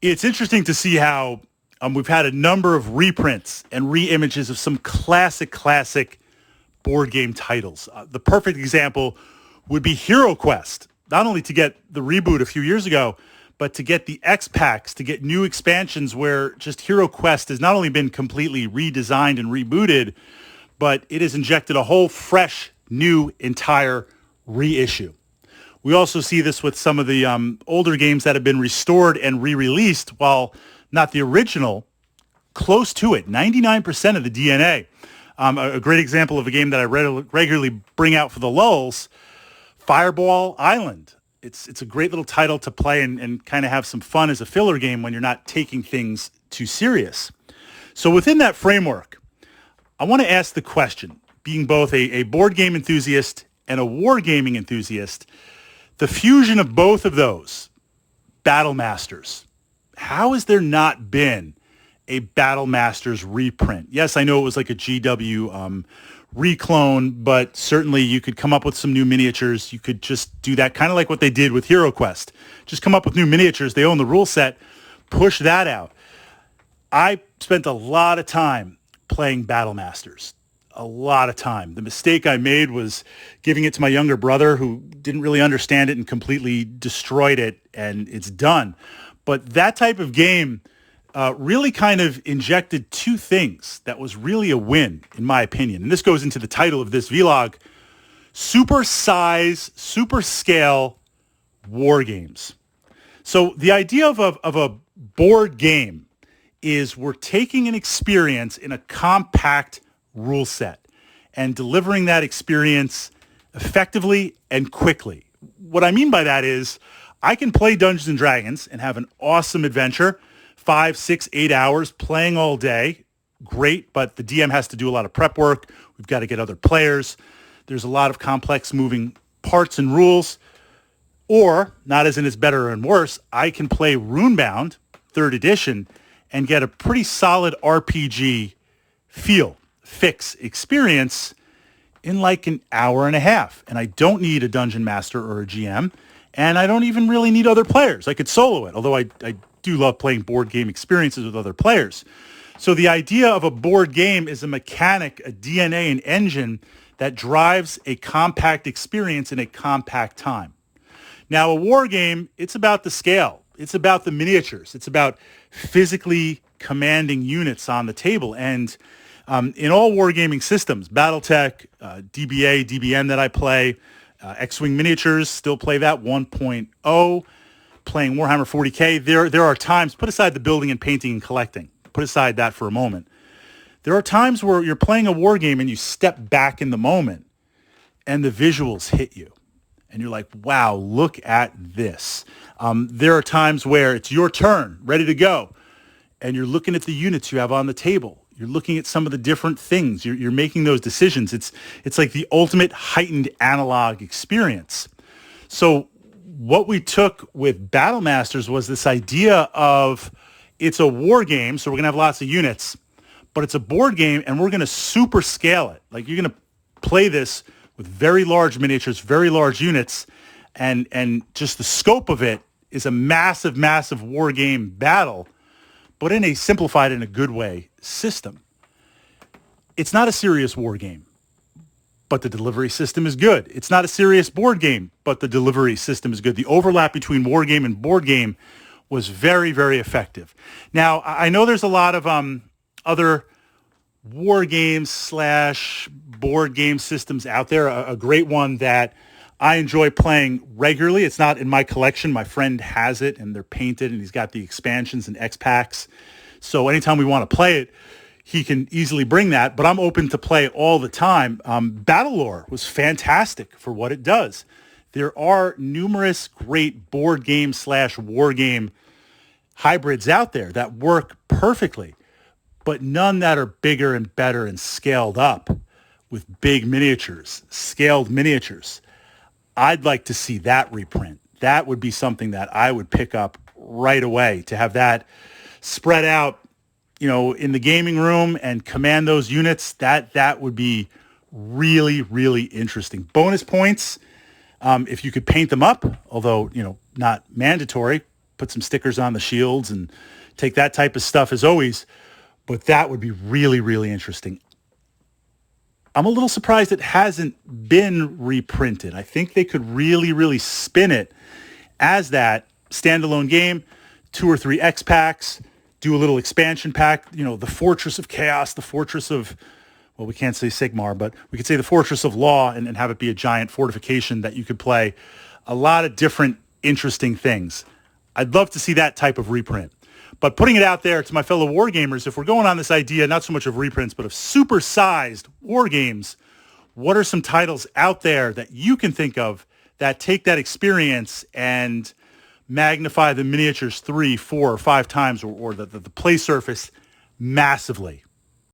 It's interesting to see how we've had a number of reprints and re-images of some classic board game titles. The perfect example would be Hero Quest, not only to get the reboot a few years ago, but to get the X packs, to get new expansions where just Hero Quest has not only been completely redesigned and rebooted, but it has injected a whole fresh, new, entire reissue. We also see this with some of the older games that have been restored and re-released, while not the original, close to it, 99% of the DNA. A great example of a game that I regularly bring out for the lulz, Fireball Island. It's a great little title to play and kind of have some fun as a filler game when you're not taking things too serious. So within that framework, I want to ask the question, being both a board game enthusiast and a wargaming enthusiast, the fusion of both of those, Battle Masters. How has there not been a Battle Masters reprint? Yes, I know it was like a GW reclone, but certainly you could come up with some new miniatures. You could just do that kind of like what they did with Hero Quest. Just come up with new miniatures. They own the rule set. Push that out. I spent a lot of time playing Battle Masters. A lot of time. The mistake I made was giving it to my younger brother who didn't really understand it and completely destroyed it, and it's done. But that type of game really kind of injected two things that was really a win, in my opinion. And this goes into the title of this vlog: super size, super scale war games. So the idea of a board game is we're taking an experience in a compact rule set and delivering that experience effectively and quickly. What I mean by that is I can play Dungeons and Dragons and have an awesome adventure, 5, 6, 8 hours playing all day. Great, but the DM has to do a lot of prep work. We've got to get other players. There's a lot of complex moving parts and rules. Or, not as in it's better and worse, I can play Runebound, 3rd edition, and get a pretty solid RPG fix experience in like an hour and a half. And I don't need a dungeon master or a GM, and I don't even really need other players. I could solo it, although I do love playing board game experiences with other players. So the idea of a board game is a mechanic, a DNA, an engine that drives a compact experience in a compact time. Now, a war game, it's about the scale. It's about the miniatures. It's about physically commanding units on the table. And in all wargaming systems, Battletech, DBA, DBM that I play, X-Wing Miniatures, still play that 1.0, playing Warhammer 40K, there are times, put aside the building and painting and collecting, put aside that for a moment. There are times where you're playing a war game and you step back in the moment and the visuals hit you. And you're like, wow, look at this. There are times where it's your turn, ready to go, and you're looking at the units you have on the table. You're looking at some of the different things. You're making those decisions. It's like the ultimate heightened analog experience. So what we took with Battle Masters was this idea of it's a war game, so we're going to have lots of units, but it's a board game, and we're going to super scale it. Like, you're going to play this with very large miniatures, very large units, and just the scope of it is a massive war game battle, but in a simplified, in a good way, system. It's not a serious war game, but the delivery system is good. It's not a serious board game, but the delivery system is good. The overlap between war game and board game was very, very effective. Now, I know there's a lot of other war games / board game systems out there. A great one that I enjoy playing regularly. It's not in my collection. My friend has it, and they're painted, and he's got the expansions and X packs. So anytime we want to play it, he can easily bring that. But I'm open to play all the time. Battlelore was fantastic for what it does. There are numerous great board game / war game hybrids out there that work perfectly, but none that are bigger and better and scaled up with big miniatures, scaled miniatures. I'd like to see that reprint. That would be something that I would pick up right away, to have that spread out, in the gaming room and command those units. That would be really, really interesting. Bonus points, if you could paint them up, although, not mandatory. put some stickers on the shields and take that type of stuff as always. But that would be really, really interesting. I'm a little surprised it hasn't been reprinted. I think they could really, really spin it as that standalone game, 2 or 3 X packs, do a little expansion pack, the Fortress of Chaos, the Fortress of, well, we can't say Sigmar, but we could say the Fortress of Law and have it be a giant fortification that you could play. A lot of different interesting things. I'd love to see that type of reprint. But putting it out there to my fellow wargamers, if we're going on this idea, not so much of reprints, but of super-sized war games, what are some titles out there that you can think of that take that experience and magnify the miniatures 3, 4, or 5 times or the play surface massively?